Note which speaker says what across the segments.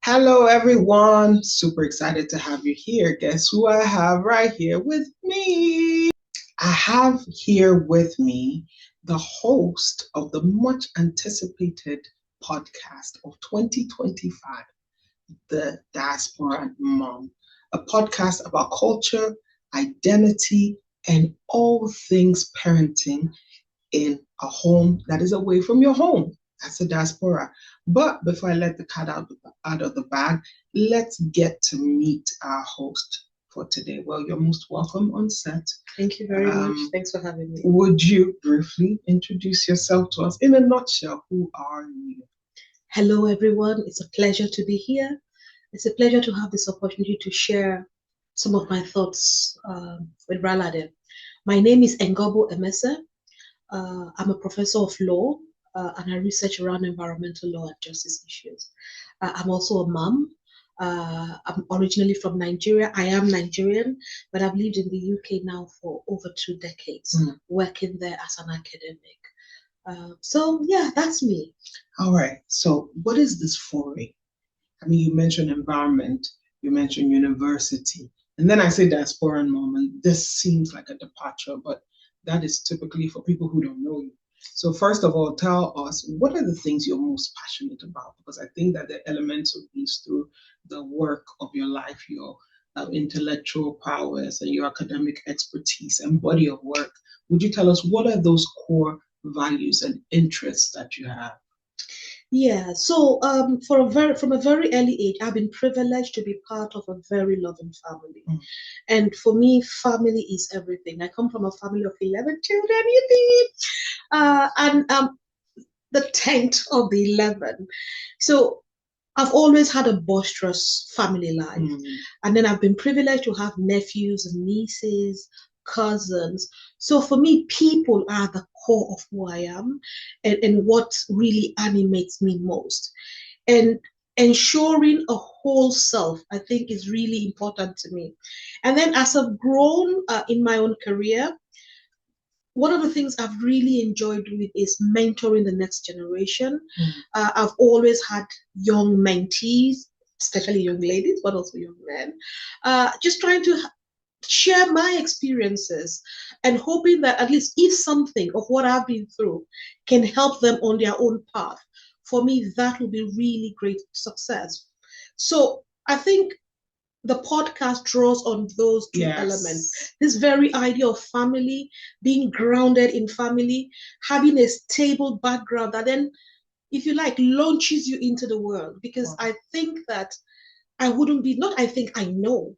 Speaker 1: Hello, everyone. Super excited to have you here. Guess who I have right here with me? I have here with me the host of the much anticipated podcast of 2025, the Diasporan Mum, a podcast about culture, identity, and all things parenting in a home that is away from your home. That's the diaspora. But before I let the cat out of the bag, let's get to meet our host for today. Well, you're most welcome on set.
Speaker 2: Thank you very much. Thanks for having me.
Speaker 1: Would you briefly introduce yourself to us in a nutshell? Who are you?
Speaker 2: Hello, everyone. It's a pleasure to be here. It's a pleasure to have this opportunity to share some of my thoughts with Bralade. My name is Ngobo Emese. I'm a professor of law and I research around environmental law and justice issues. I'm also a mom. I'm originally from Nigeria. I am Nigerian, but I've lived in the UK now for over 2 decades, working there as an academic. So yeah, that's me.
Speaker 1: All right. So what is this foray? I mean, you mentioned environment, you mentioned university, and then I say diasporan mom, and this seems like a departure, but that is typically for people who don't know you. So first of all, tell us, what are the things you're most passionate about? Because I think that the elements of these through the work of your life, your intellectual prowess and your academic expertise and body of work. Would you tell us what are those core values and interests that you have?
Speaker 2: Yeah, so from a very early age, I've been privileged to be part of a very loving family. And for me, family is everything. I come from a family of 11 children, and the 10th of the 11. So I've always had a boisterous family life. And then I've been privileged to have nephews and nieces, cousins. So for me, people are the core of who I am and what really animates me most. And ensuring a whole self, I think, is really important to me. And then as I've grown in my own career, one of the things I've really enjoyed doing is mentoring the next generation. I've always had young mentees, especially young ladies, but also young men, just trying to share my experiences and hoping that at least if something of what I've been through can help them on their own path, for me, that will be really great success. So I think the podcast draws on those two elements. This very idea of family, being grounded in family, having a stable background that then, if you like, launches you into the world. Because I think that I wouldn't be, not I think, I know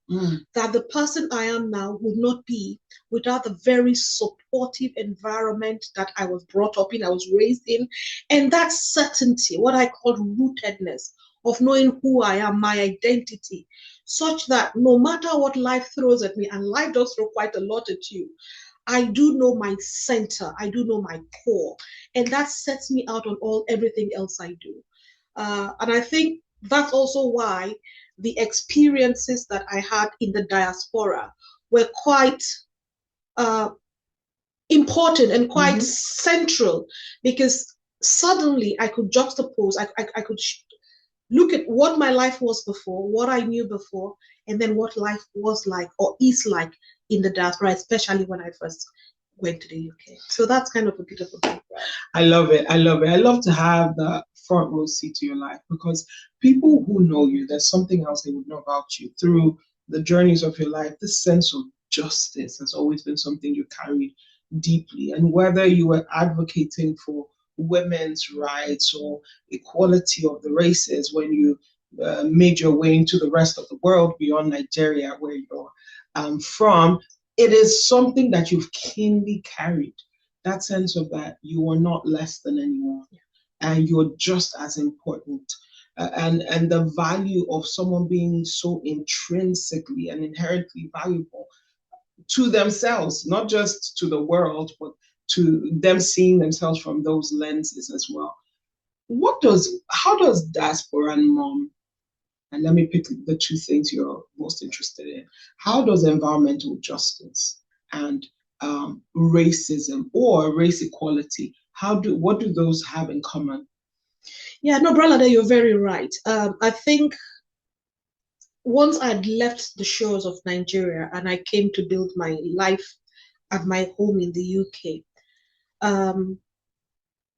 Speaker 2: that the person I am now would not be without the very supportive environment that I was brought up in, I was raised in. And that certainty, what I call rootedness of knowing who I am, my identity, such that no matter what life throws at me, and life does throw quite a lot at you, I do know my center, I do know my core, and that sets me out on everything else I do. And I think that's also why the experiences that I had in the diaspora were quite important and quite central, because suddenly I could juxtapose, I could look at what my life was before, what I knew before, and then what life was like or is like in the diaspora, especially when I first went to the UK. So that's kind of a bit of a background.
Speaker 1: I love it. I love it. I love to have the front row seat to your life, because people who know you, there's something else they would know about you through the journeys of your life. This sense of justice has always been something you carried deeply. And whether you were advocating for women's rights or equality of the races when you made your way into the rest of the world beyond Nigeria, where you're from, it is something that you've keenly carried. That sense of that you are not less than anyone, and you're just as important. And the value of someone being so intrinsically and inherently valuable to themselves, not just to the world, but to them seeing themselves from those lenses as well. How does Diasporan Mum, and let me pick the two things you're most interested in, how does environmental justice and racism or race equality, what do those have in common?
Speaker 2: Yeah, no, Bralade, you're very right. I think once I'd left the shores of Nigeria and I came to build my life at my home in the UK,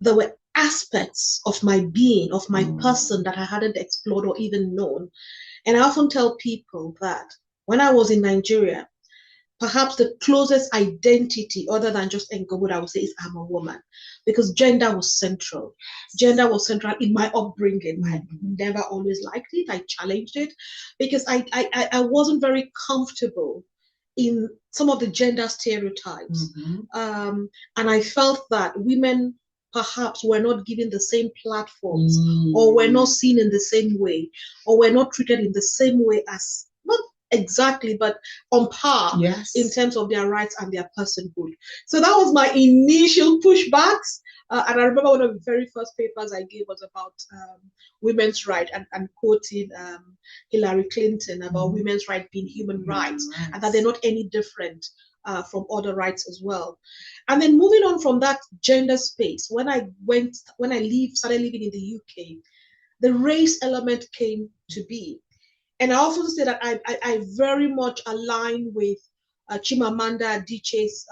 Speaker 2: there were aspects of my being, of my person that I hadn't explored or even known. And I often tell people that when I was in Nigeria, perhaps the closest identity other than just Ngobodo, I would say, is I'm a woman, because gender was central. Gender was central in my upbringing. I never always liked it. I challenged it because I wasn't very comfortable in some of the gender stereotypes. And I felt that women perhaps were not given the same platforms, or were not seen in the same way, or were not treated in the same way as, not exactly, but on par, in terms of their rights and their personhood. So that was my initial pushbacks. And I remember one of the very first papers I gave was about women's rights, and quoting Hillary Clinton about women's rights being human rights, and that they're not any different from other rights as well. And then moving on from that gender space, when I started living in the UK, the race element came to be. And I often say that I very much align with Chimamanda Adichie's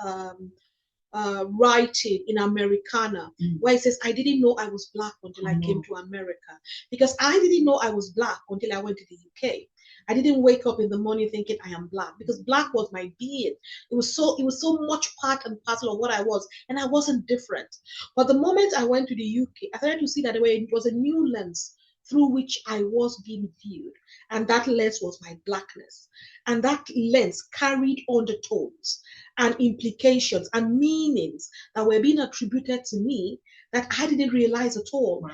Speaker 2: writing in Americana, where it says, I didn't know I was Black until I came to America. Because I didn't know I was Black until I went to the UK. I didn't wake up in the morning thinking I am Black, because Black was my being. It was so much part and parcel of what I was, and I wasn't different. But the moment I went to the UK, I started to see that it was a new lens through which I was being viewed. And that lens was my Blackness. And that lens carried undertones and implications and meanings that were being attributed to me that I didn't realize at all.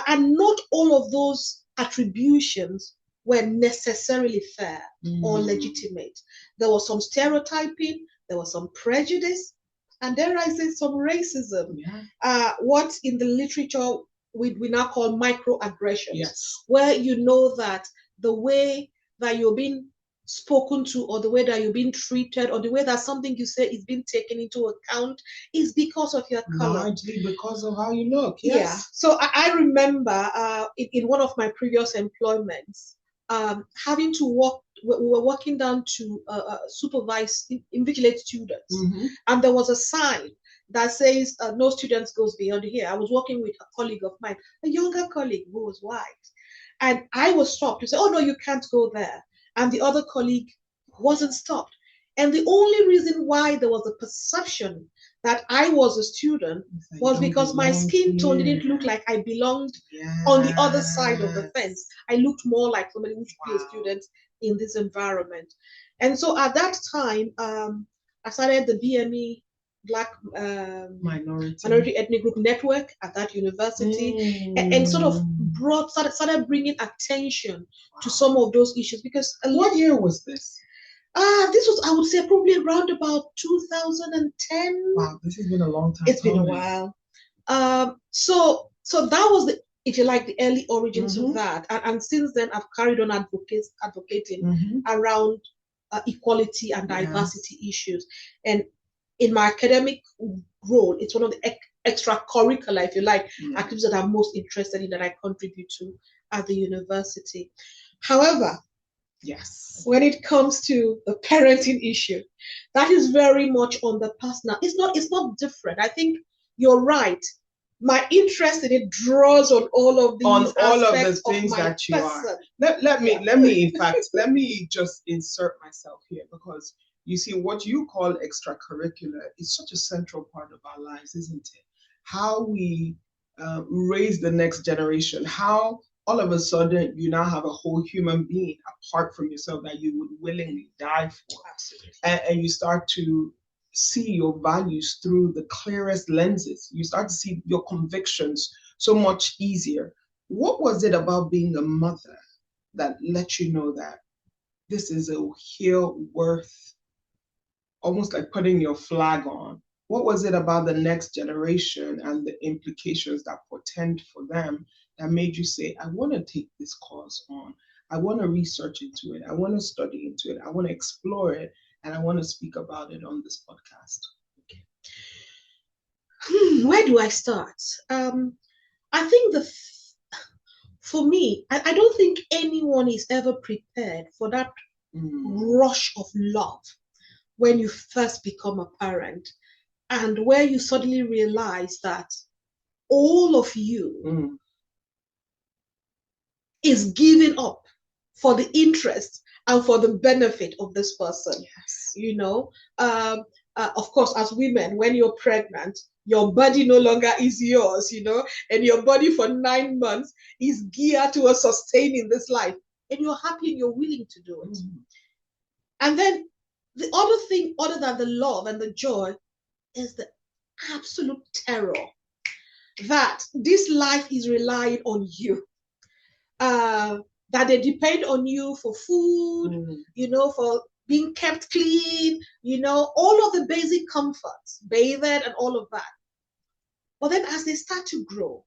Speaker 2: And not all of those attributions were necessarily fair or legitimate. There was some stereotyping, there was some prejudice, and dare I say some racism. What in the literature we now call microaggressions, where you know that the way that you're being spoken to, or the way that you're being treated, or the way that something you say is being taken into account is because of your color.
Speaker 1: Largely because of how you look.
Speaker 2: So I remember in one of my previous employments, having to work, we were working down to supervise, invigilate students. And there was a sign that says no students goes beyond here. I was working with a colleague of mine, a younger colleague who was white. And I was stopped to say, oh no, you can't go there. And the other colleague wasn't stopped. And the only reason why there was a perception that I was a student was because my skin tone didn't look like I belonged on the other side of the fence. I looked more like somebody who should be a student in this environment. And so at that time, I started the BME Black Minority Ethnic Group Network at that university, and sort of started bringing attention to some of those issues. Because
Speaker 1: what year was this?
Speaker 2: This was, I would say, probably around about 2010.
Speaker 1: Wow, this has been a long time.
Speaker 2: It's been a while. So that was the, if you like, the early origins of that. And since then, I've carried on advocating around equality and diversity issues. And in my academic role, it's one of the extracurricular, if you like, activities that I'm most interested in, that I contribute to at the university. However, when it comes to the parenting issue, that is very much on the personal. It's not different. I think you're right. My interest in it draws on all of these
Speaker 1: the things that you are. Let me just insert myself here, because you see, what you call extracurricular is such a central part of our lives, isn't it? How we raise the next generation, how all of a sudden you now have a whole human being apart from yourself that you would willingly die for.
Speaker 2: Absolutely.
Speaker 1: And you start to see your values through the clearest lenses. You start to see your convictions so much easier. What was it about being a mother that let you know that this is a hill worth almost like putting your flag on? What was it about the next generation and the implications that portend for them that made you say, I want to take this cause on, I want to research into it, I want to study into it, I want to explore it, and I want to speak about it on this podcast?
Speaker 2: Where do I start? I think for me, I don't think anyone is ever prepared for that rush of love when you first become a parent, and where you suddenly realize that all of you is giving up for the interest and for the benefit of this person.
Speaker 1: Yes.
Speaker 2: You know, of course, as women, when you're pregnant, your body no longer is yours, you know, and your body for 9 months is geared towards sustaining this life, and you're happy and you're willing to do it. And then the other thing, other than the love and the joy, is the absolute terror that this life is relying on you. That they depend on you for food, you know, for being kept clean, you know, all of the basic comforts, bathed and all of that. But then as they start to grow,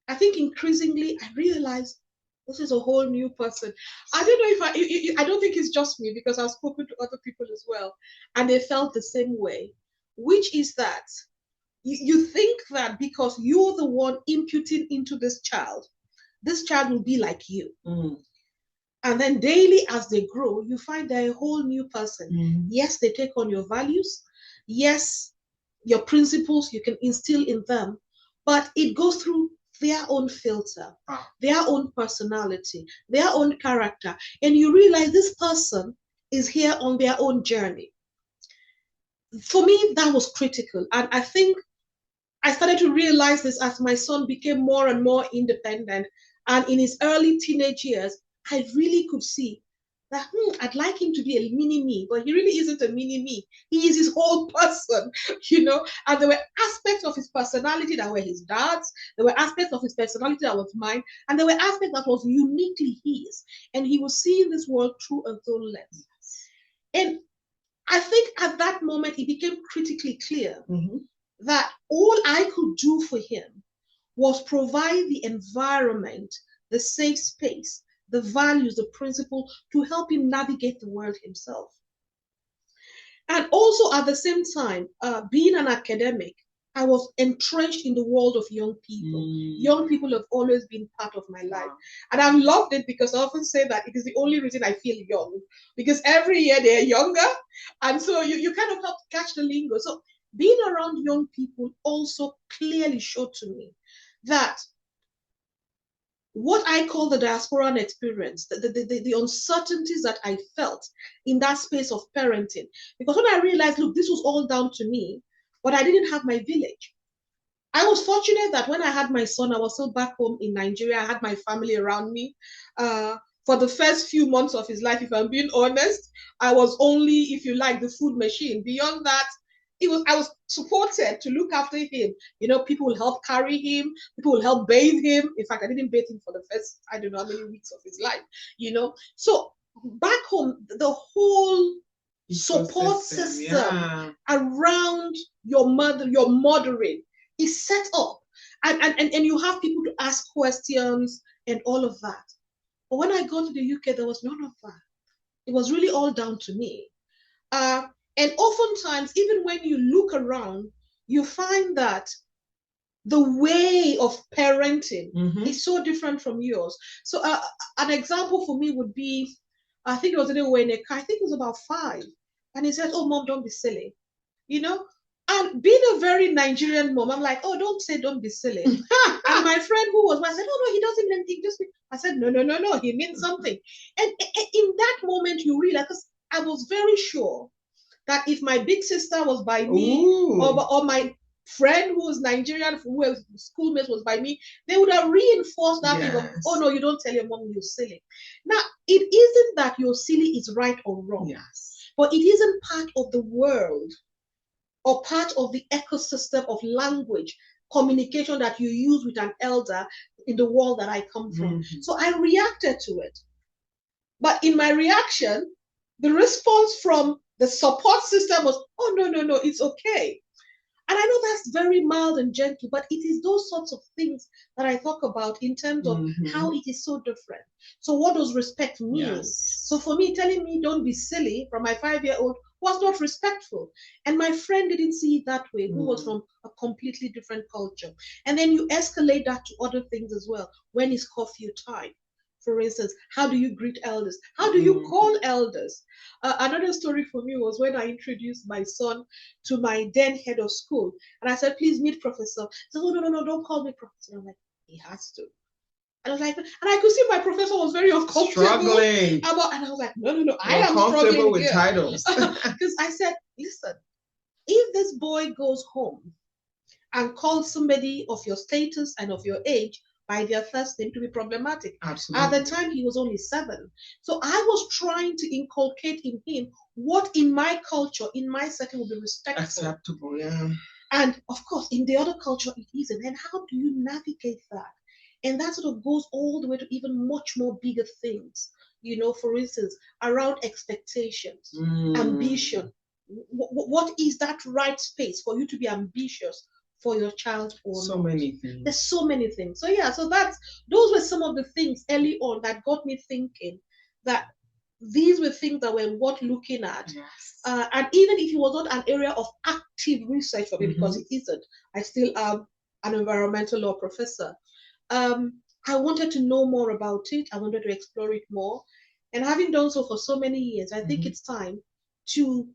Speaker 2: I think increasingly I realize this is a whole new person. I don't know if I don't think it's just me, because I've spoken to other people as well, and they felt the same way, which is that you think that because you're the one imputing into this child will be like you. And then daily as they grow, you find they're a whole new person. Yes, they take on your values. Yes, your principles you can instill in them, but it goes through their own filter, their own personality, their own character. And you realize this person is here on their own journey. For me, that was critical. And I think I started to realize this as my son became more and more independent. And in his early teenage years, I really could see that I'd like him to be a mini me, but he really isn't a mini me. He is his whole person, you know. And there were aspects of his personality that were his dad's. There were aspects of his personality that was mine. And there were aspects that was uniquely his. And he was seeing this world through a own lens. And I think at that moment, it became critically clear that all I could do for him was provide the environment, the safe space, the values, the principle to help him navigate the world himself. And also at the same time, being an academic, I was entrenched in the world of young people. Young people have always been part of my life. And I've loved it because I often say that it is the only reason I feel young. Because every year they're younger. And so you kind of help catch the lingo. So being around young people also clearly showed to me that what I call the diasporan experience, the uncertainties that I felt in that space of parenting. Because when I realized, look, this was all down to me, but I didn't have my village. I was fortunate that when I had my son, I was still back home in Nigeria. I had my family around me. For the first few months of his life, if I'm being honest, I was only, if you like, the food machine. Beyond that, I was supported to look after him. You know, people will help carry him. People will help bathe him. In fact, I didn't bathe him for the first, I don't know how many weeks of his life, you know. So back home, the whole support system around your mothering is set up. And you have people to ask questions and all of that. But when I got to the UK, there was none of that. It was really all down to me. And oftentimes, even when you look around, you find that the way of parenting is so different from yours. So an example for me would be, I think it was in a car, I think it was about 5. And he said, oh, mom, don't be silly. You know? And being a very Nigerian mom, I'm like, oh, don't say don't be silly. And my friend who was, I said, oh, no, he doesn't mean anything. I said, no, he means something. And in that moment, you realize, because I was very sure that if my big sister was by me, or my friend who was Nigerian, who was schoolmate was by me, they would have reinforced that thing of, oh no, you don't tell your mom you're silly. Now, it isn't that you're silly is right or wrong, but it isn't part of the world or part of the ecosystem of language, communication that you use with an elder in the world that I come from. So I reacted to it. But in my reaction, the response from the support system was, oh, no, it's okay. And I know that's very mild and gentle, but it is those sorts of things that I talk about in terms of how it is so different. So what does respect mean? So for me, telling me don't be silly from my 5-year-old was not respectful. And my friend didn't see it that way, who was from a completely different culture. And then you escalate that to other things as well. When is curfew time? For instance, how do you greet elders? How do you call elders? Another story for me was when I introduced my son to my then head of school. And I said, please meet Professor. He said, oh, no, don't call me Professor. I'm like, he has to. And I was like, and I could see my professor was very uncomfortable.
Speaker 1: Struggling.
Speaker 2: And I was like, no, I am struggling
Speaker 1: with titles.
Speaker 2: Because I said, listen, if this boy goes home and calls somebody of your status and of your age by their first name, to be problematic.
Speaker 1: Absolutely.
Speaker 2: At the time, he was only 7. So I was trying to inculcate in him what in my culture, in my setting, would be respectful.
Speaker 1: Acceptable, yeah.
Speaker 2: And of course, in the other culture, it isn't. And how do you navigate that? And that sort of goes all the way to even much more bigger things. For instance, around expectations, ambition. What is that right space for you to be ambitious for your child or
Speaker 1: so
Speaker 2: not?
Speaker 1: Many things.
Speaker 2: There's so many things. So yeah, those were some of the things early on that got me thinking that these were things that were worth looking at.
Speaker 1: Yes.
Speaker 2: And even if it was not an area of active research for me, because it isn't, I still am an environmental law professor. I wanted to know more about it. I wanted to explore it more. And having done so for so many years, I think it's time to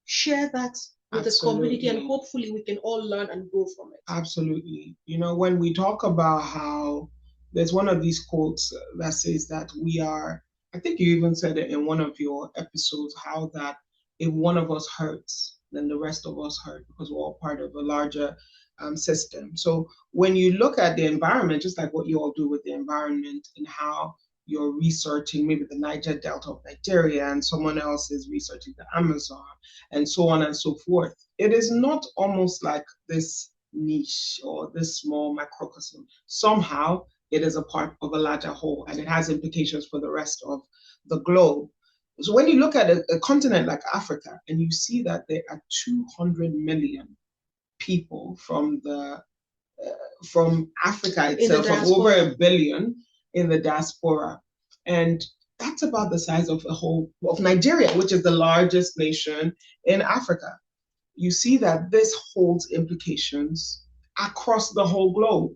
Speaker 2: share that with the community, and hopefully we can all learn and grow from it.
Speaker 1: Absolutely. When we talk about how there's one of these quotes that says that we are, I think you even said it in one of your episodes, how that if one of us hurts, then the rest of us hurt, because we're all part of a larger system. So when you look at the environment, just like what you all do with the environment and how you're researching maybe the Niger Delta of Nigeria and someone else is researching the Amazon and so on and so forth, it is not almost like this niche or this small microcosm. Somehow it is a part of a larger whole, and it has implications for the rest of the globe. So when you look at a continent like Africa and you see that there are 200 million people from Africa itself, from over 1 billion in the diaspora, and that's about the size of the whole of Nigeria, which is the largest nation in Africa. You see that this holds implications across the whole globe.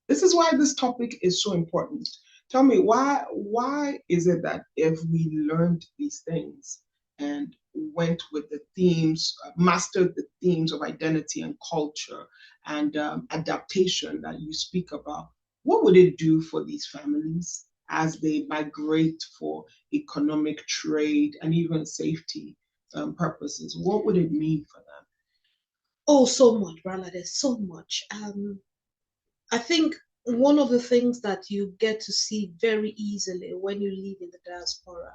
Speaker 1: This is why this topic is so important. Tell me, why is it that if we learned these things and went with the themes, mastered the themes of identity and culture and adaptation that you speak about, what would it do for these families as they migrate for economic, trade, and even safety purposes? What would it mean for them?
Speaker 2: Oh, so much, Brala. There's so much. I think one of the things that you get to see very easily when you live in the diaspora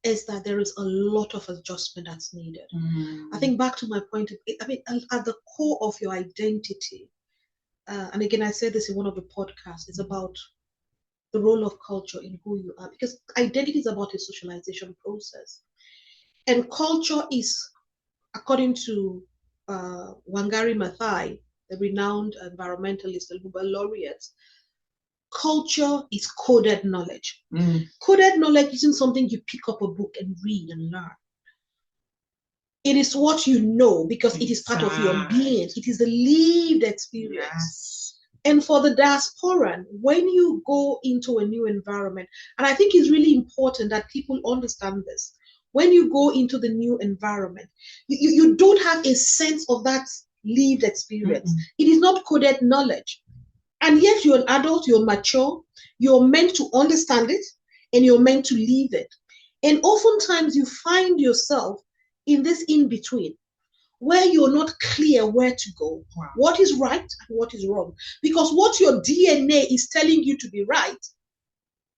Speaker 2: is that there is a lot of adjustment that's needed. I think back to my point, at the core of your identity, and again, I said this in one of the podcasts, it's about the role of culture in who you are, because identity is about a socialization process. And culture is, according to Wangari Maathai, the renowned environmentalist and Nobel laureate, culture is coded knowledge. Coded knowledge isn't something you pick up a book and read and learn. It is what you know because it is part of your being. It is a lived experience.
Speaker 1: Yes.
Speaker 2: And for the diasporan, when you go into a new environment, and I think it's really important that people understand this, when you go into the new environment, you don't have a sense of that lived experience. It is not coded knowledge. And yet you're an adult, you're mature, you're meant to understand it, and you're meant to live it. And oftentimes you find yourself in this in-between, where you're not clear where to go, what is right and what is wrong. Because what your DNA is telling you to be right,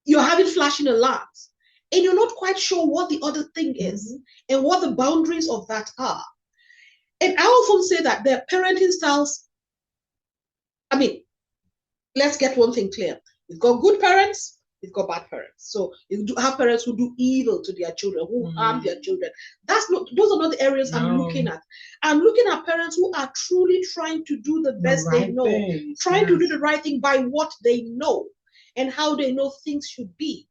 Speaker 2: you're having flashing alarms. And you're not quite sure what the other thing is and what the boundaries of that are. And I often say that their parenting styles, let's get one thing clear. We've got good parents, we've got bad parents. So you do have parents who do evil to their children, who harm their children. Those are not the areas I'm looking at. I'm looking at parents who are truly trying to do the best they know, trying to do the right thing by what they know and how they know things should be.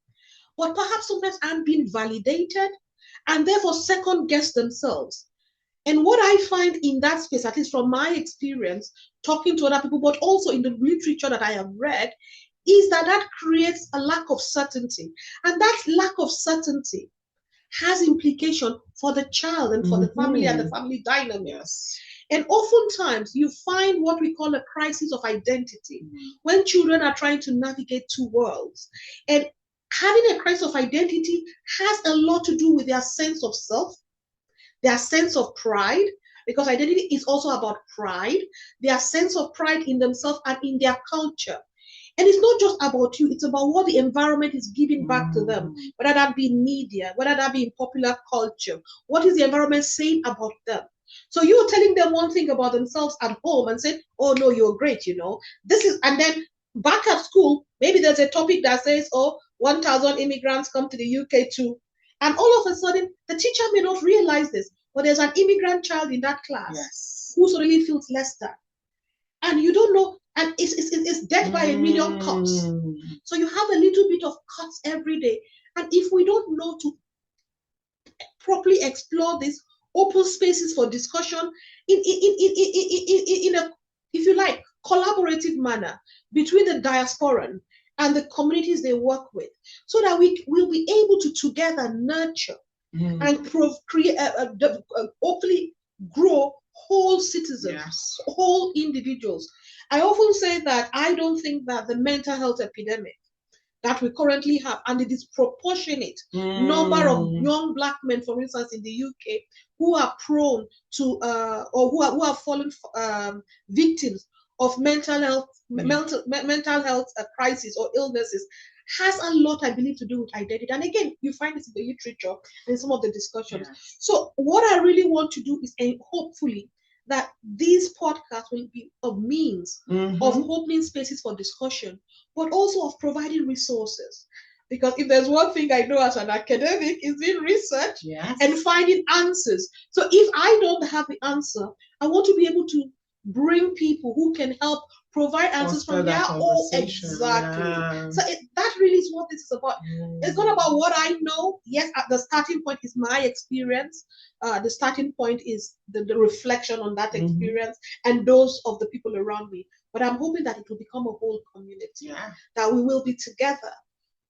Speaker 2: But perhaps sometimes aren't being validated and therefore second guess themselves. And what I find in that space, at least from my experience, talking to other people, but also in the literature that I have read, is that creates a lack of certainty. And that lack of certainty has implication for the child and for the family and the family dynamics. And oftentimes you find what we call a crisis of identity when children are trying to navigate two worlds. And having a crisis of identity has a lot to do with their sense of self, their sense of pride, because identity is also about pride, their sense of pride in themselves and in their culture. And it's not just about you, it's about what the environment is giving back to them, whether that be in media, whether that be in popular culture. What is the environment saying about them? So you're telling them one thing about themselves at home and say, oh no, you're great, This is, and then back at school, maybe there's a topic that says, 1,000 immigrants come to the UK too. And all of a sudden, the teacher may not realize this, but there's an immigrant child in that class who suddenly feels less than. And you don't know, and it's death by a million cuts. So you have a little bit of cuts every day. And if we don't know to properly explore these open spaces for discussion in a, if you like, collaborative manner between the diasporan and the communities they work with, so that we will be able to together nurture and create, hopefully grow whole citizens, whole individuals. I often say that I don't think that the mental health epidemic that we currently have and the disproportionate number of young Black men, for instance, in the UK, who are prone to or who have fallen victims of mental health crisis or illnesses, has a lot, I believe, to do with identity. And again, you find this in the literature and in some of the discussions. So what I really want to do is hopefully that these podcasts will be a means of opening spaces for discussion, but also of providing resources. Because if there's one thing I know as an academic, is doing research and finding answers. So if I don't have the answer, I want to be able to bring people who can help provide answers from their own. Exactly. So that really is what this is about. It's not about what I know. Yes, the starting point is my experience. The starting point is the reflection on that experience and those of the people around me. But I'm hoping that it will become a whole community, that we will be together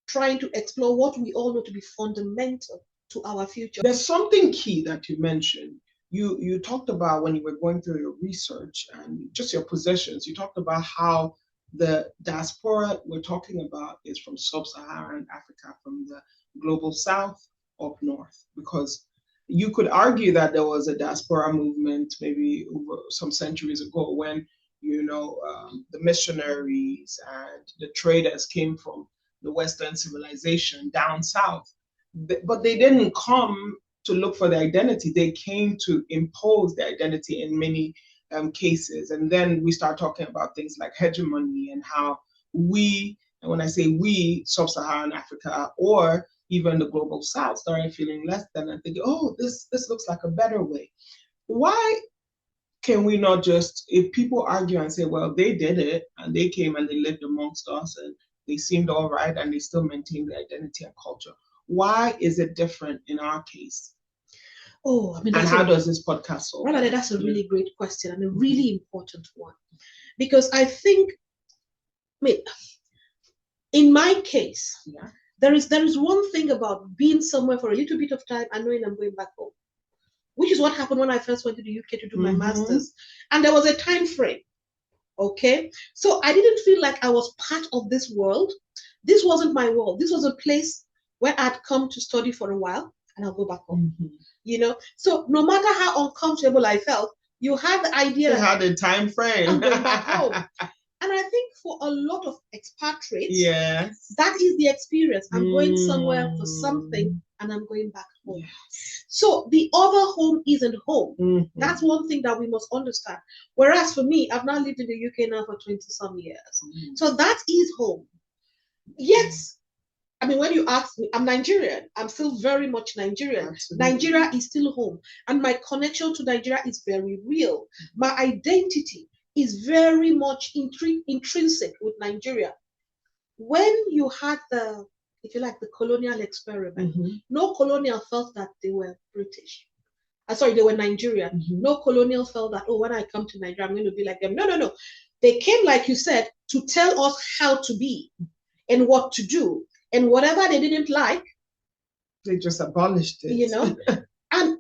Speaker 2: trying to explore what we all know to be fundamental to our future.
Speaker 1: There's something key that you mentioned. You talked about, when you were going through your research and just your positions, you talked about how the diaspora we're talking about is from sub-Saharan Africa, from the global south up north, because you could argue that there was a diaspora movement maybe over some centuries ago when, the missionaries and the traders came from the Western civilization down south, but they didn't come to look for the identity. They came to impose the identity in many cases. And then we start talking about things like hegemony and how we, and when I say we, sub-Saharan Africa or even the global south, started feeling less than and thinking, this looks like a better way. Why can we not just, if people argue and say, well, they did it and they came and they lived amongst us and they seemed all right and they still maintain their identity and culture, why is it different in our case? And how does this podcast solve?
Speaker 2: Rather, that's a really great question and a really important one. Because I think, in my case, there is one thing about being somewhere for a little bit of time and knowing I'm going back home, which is what happened when I first went to the UK to do my master's. And there was a time frame. Okay, so I didn't feel like I was part of this world. This wasn't my world. This was a place where I'd come to study for a while and I'll go back home. So no matter how uncomfortable I felt, you had the idea.
Speaker 1: You had a time frame.
Speaker 2: I'm going back home. And I think for a lot of expatriates, that is the experience. I'm going somewhere for something and I'm going back home. So the other home isn't home. That's one thing that we must understand. Whereas for me, I've now lived in the UK now for 20 some years. So that is home. Yet, when you ask me, I'm Nigerian. I'm still very much Nigerian. Absolutely. Nigeria is still home. And my connection to Nigeria is very real. My identity is very much intrinsic with Nigeria. When you had the if you like, the colonial experiment.
Speaker 1: Mm-hmm.
Speaker 2: No colonial felt that they were British. Sorry, they were Nigerian.
Speaker 1: Mm-hmm.
Speaker 2: No colonial felt that, oh, when I come to Nigeria, I'm going to be like them. No, no, no. They came, like you said, to tell us how to be and what to do. And whatever they didn't like,
Speaker 1: they just abolished it.
Speaker 2: You know.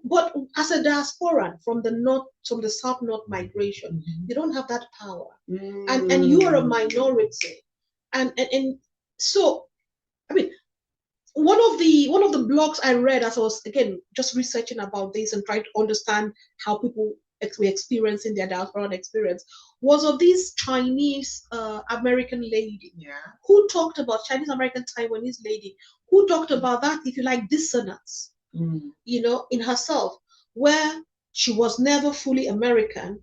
Speaker 2: But as a diasporan from the South-North migration, you don't have that power. And you are a minority. And so, I mean, one of the blogs I read as I was, again, just researching about this and trying to understand how people were experiencing their diaspora experience was of this Chinese American lady who talked about, Chinese American Taiwanese lady who talked about that, if you like, dissonance, you know, in herself, where she was never fully American.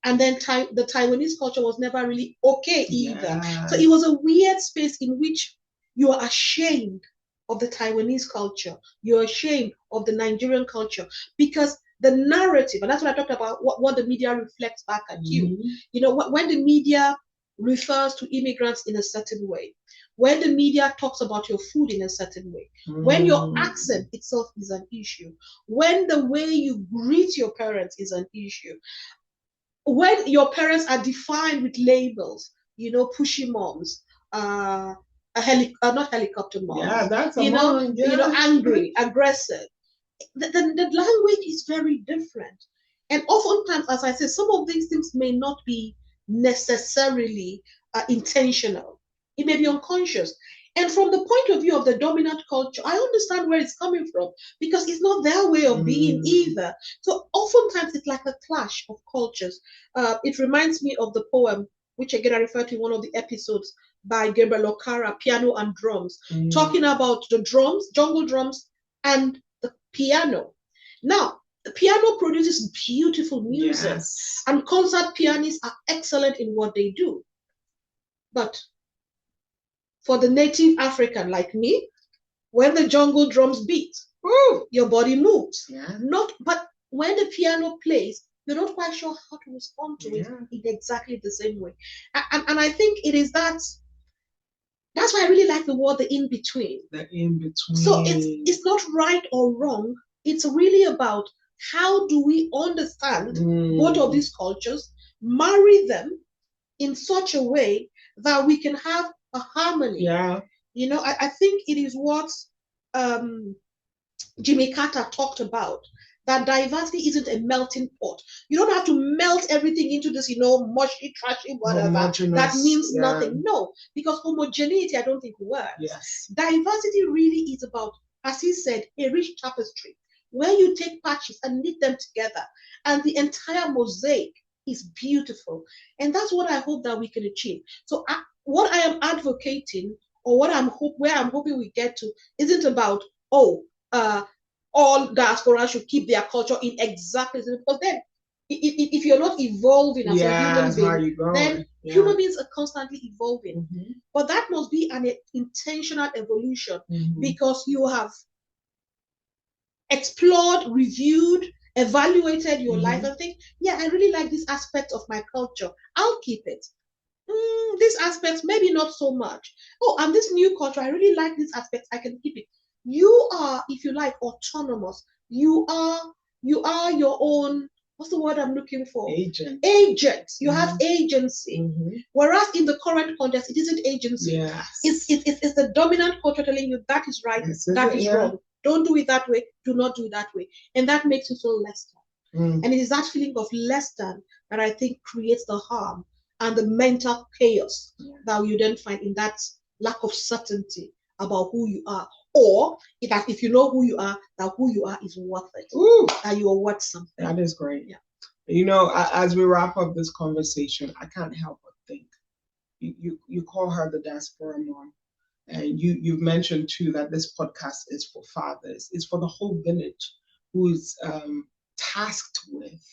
Speaker 2: And then the Taiwanese culture was never really okay either. So it was a weird space in which you are ashamed of the Taiwanese culture. You're ashamed of the Nigerian culture because the narrative, and that's what I talked about, what the media reflects back at you. You know, when the media refers to immigrants in a certain way, when the media talks about your food in a certain way, when your accent itself is an issue, when the way you greet your parents is an issue, when your parents are defined with labels, you know, pushy moms, not helicopter moms.
Speaker 1: Yeah, that's
Speaker 2: you know, angry, aggressive. The language is very different. And oftentimes, as I say, some of these things may not be necessarily intentional. It may be unconscious. And from the point of view of the dominant culture, I understand where it's coming from because it's not their way of being either. So oftentimes it's like a clash of cultures. It reminds me of the poem, which again I referred to in one of the episodes by Gabriel Okara, Piano and Drums, talking about the drums, jungle drums, and the piano. Now, the piano produces beautiful music, and concert pianists are excellent in what they do. But for the native African like me, when the jungle drums beat, your body moves. But when the piano plays, you're not quite sure how to respond to it in exactly the same way. And I think it is that's why I really like the word the in-between.
Speaker 1: The in-between.
Speaker 2: So it's not right or wrong. It's really about how do we understand both of these cultures, marry them in such a way that we can have a harmony. You know, I think it is what Jimmy Carter talked about, that diversity isn't a melting pot. You don't have to melt everything into this, you know, mushy, trashy, whatever. That means nothing. No, because homogeneity, I don't think, works. Diversity really is about, as he said, a rich tapestry, where you take patches and knit them together, and the entire mosaic is beautiful. And that's what I hope that we can achieve. So what I am advocating, or where I'm hoping we get to, isn't about, all diaspora should keep their culture in exactly the same, because then if you're not evolving as a human being, then human beings are constantly evolving. But that must be an intentional evolution, because you have explored, reviewed, evaluated your life and think, I really like this aspect of my culture, I'll keep it. This aspect, maybe not so much. And this new culture, I really like this aspect, I can keep it. You are, if you like, autonomous. You are your own, what's the word I'm looking for?
Speaker 1: Agent.
Speaker 2: You have agency. Whereas in the current context, it isn't agency. It's the dominant culture telling you that is right, that is wrong. Don't do it that way. Do not do it that way. And that makes you feel less than. And it is that feeling of less than that I think creates the harm and the mental chaos that you then find in that lack of certainty about who you are. Or if you know who you are, that who you are is worth it. That you are worth something.
Speaker 1: That is great. You know, as we wrap up this conversation, I can't help but think, you call her the Diasporan Mum. And you've mentioned too that this podcast is for fathers. It's for the whole village who's tasked with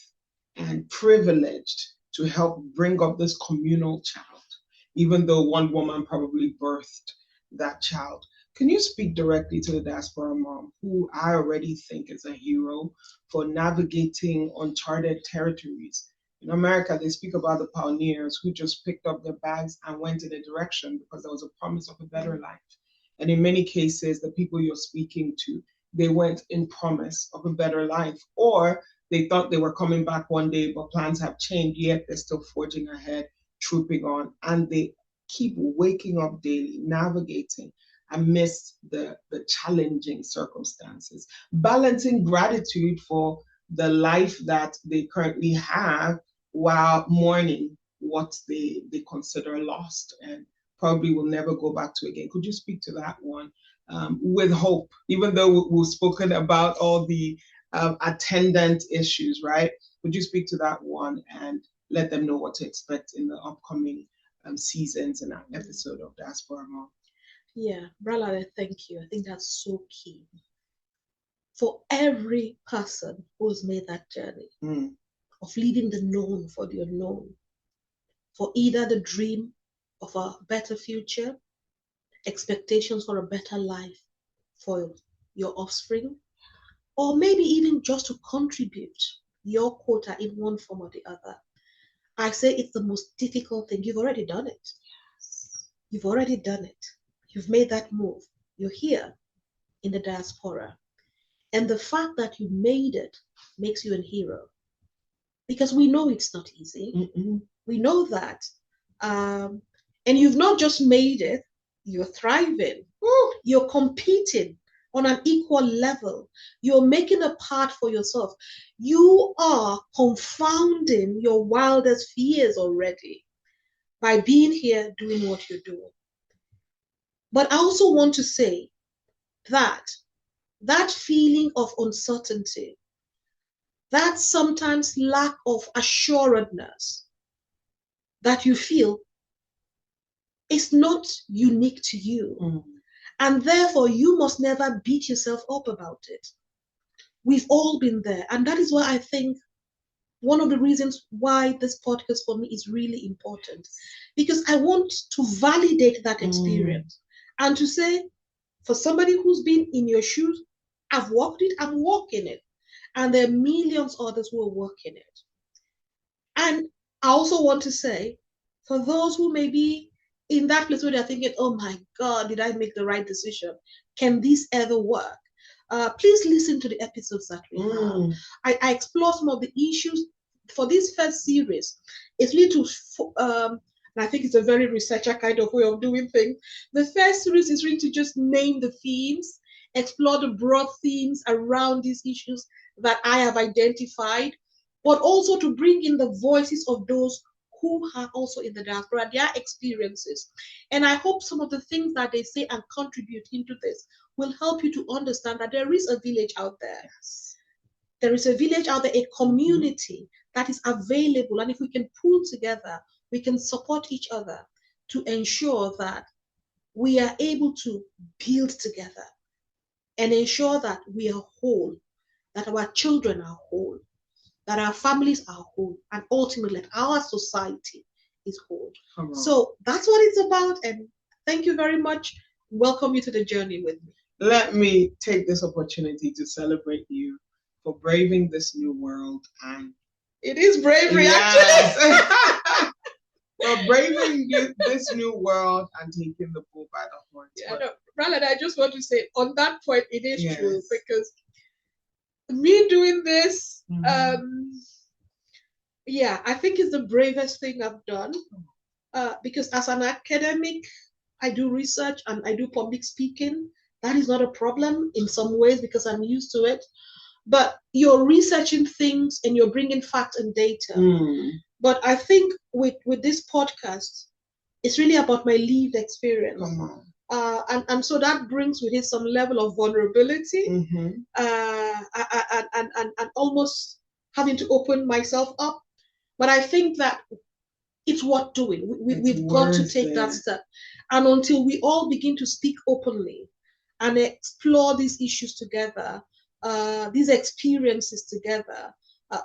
Speaker 1: and privileged to help bring up this communal child, even though one woman probably birthed that child. Can you speak directly to the Diasporan Mom, who I already think is a hero for navigating uncharted territories? In America, they speak about the pioneers who just picked up their bags and went in a direction because there was a promise of a better life. And in many cases, the people you're speaking to, they went in promise of a better life, or they thought they were coming back one day, but plans have changed, yet they're still forging ahead, trooping on, and they keep waking up daily, navigating amidst the challenging circumstances, balancing gratitude for the life that they currently have while mourning what they consider lost and probably will never go back to again. Could you speak to that one with hope, even though we've spoken about all the attendant issues, right? Would you speak to that one and let them know what to expect in the upcoming seasons and episode of Diasporan Mum?
Speaker 2: Yeah, Brala, thank you. I think that's so key. For every person who's made that journey of leaving the known for the unknown, for either the dream of a better future, expectations for a better life for your offspring, or maybe even just to contribute your quota in one form or the other. I say it's the most difficult thing. You've already done it. You've already done it. You've made that move. You're here in the diaspora. And the fact that you made it makes you a hero. Because we know it's not easy. We know that. And you've not just made it, you're thriving. You're competing on an equal level. You're making a path for yourself. You are confounding your wildest fears already by being here doing what you're doing. But I also want to say that that feeling of uncertainty, that sometimes lack of assuredness that you feel is not unique to you. And therefore, you must never beat yourself up about it. We've all been there. And that is why I think one of the reasons why this podcast for me is really important. Because I want to validate that experience and to say, for somebody who's been in your shoes, I've walked it, I'm walking it. And there are millions others who are walking it. And I also want to say, for those who may be in that place where they're thinking, oh my God, did I make the right decision? Can this ever work? Please listen to the episodes that we have. I explore some of the issues for this first series. It's really to, and I think it's a very researcher kind of way of doing things. The first series is really to just name the themes, explore the broad themes around these issues that I have identified, but also to bring in the voices of those who are also in the diaspora, their experiences. And I hope some of the things that they say and contribute into this will help you to understand that there is a village out there. Yes. There is a village out there, a community that is available. And if we can pull together, we can support each other to ensure that we are able to build together and ensure that we are whole, that our children are whole, that our families are whole, and ultimately that our society is whole. So that's what it's about. And thank you very much. Welcome you to the journey with me.
Speaker 1: Let me take this opportunity to celebrate you for braving this new world. And
Speaker 2: it is bravery, actually.
Speaker 1: For braving this new world and taking the bull by the horns.
Speaker 2: Yeah, no, Ralad, I just want to say on that point, it is true, because me doing this, yeah, I think it's the bravest thing I've done, because as an academic, I do research and I do public speaking. That is not a problem in some ways because I'm used to it. But you're researching things and you're bringing facts and data. But I think with this podcast, it's really about my lived experience. And so that brings with it some level of vulnerability, and almost having to open myself up. But I think that it's worth doing. We've got to take that step. And until we all begin to speak openly and explore these issues together, these experiences together,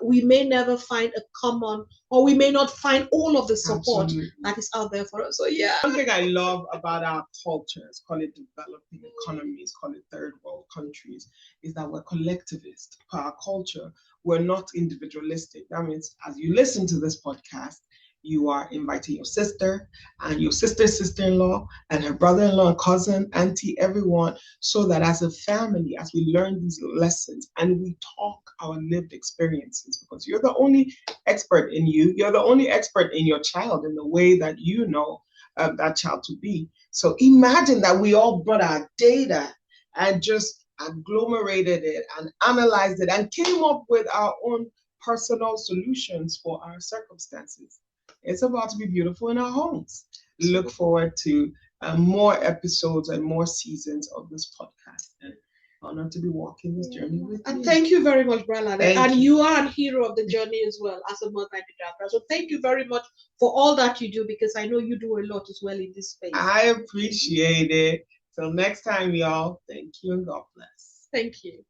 Speaker 2: we may never find a common, or we may not find all of the support that is out there for us. So yeah.
Speaker 1: One thing I love about our cultures, call it developing economies, call it third world countries, is that we're collectivist. Per our culture, we're not individualistic. That means as you listen to this podcast, you are inviting your sister and your sister's sister-in-law and her brother-in-law, cousin, auntie, everyone, so that as a family, as we learn these lessons and we talk our lived experiences, because you're the only expert in you, you're the only expert in your child in the way that you know that child to be. So imagine that we all brought our data and just agglomerated it and analyzed it and came up with our own personal solutions for our circumstances. It's about to be beautiful in our homes. Look forward to more episodes and more seasons of this podcast. And honored to be walking this journey with you.
Speaker 2: And thank you very much, Brala. And you are a hero of the journey as well as a mother and a diaspora. So thank you very much for all that you do, because I know you do a lot as well in this space.
Speaker 1: I appreciate it. Till next time, y'all. Thank you and God bless.
Speaker 2: Thank you.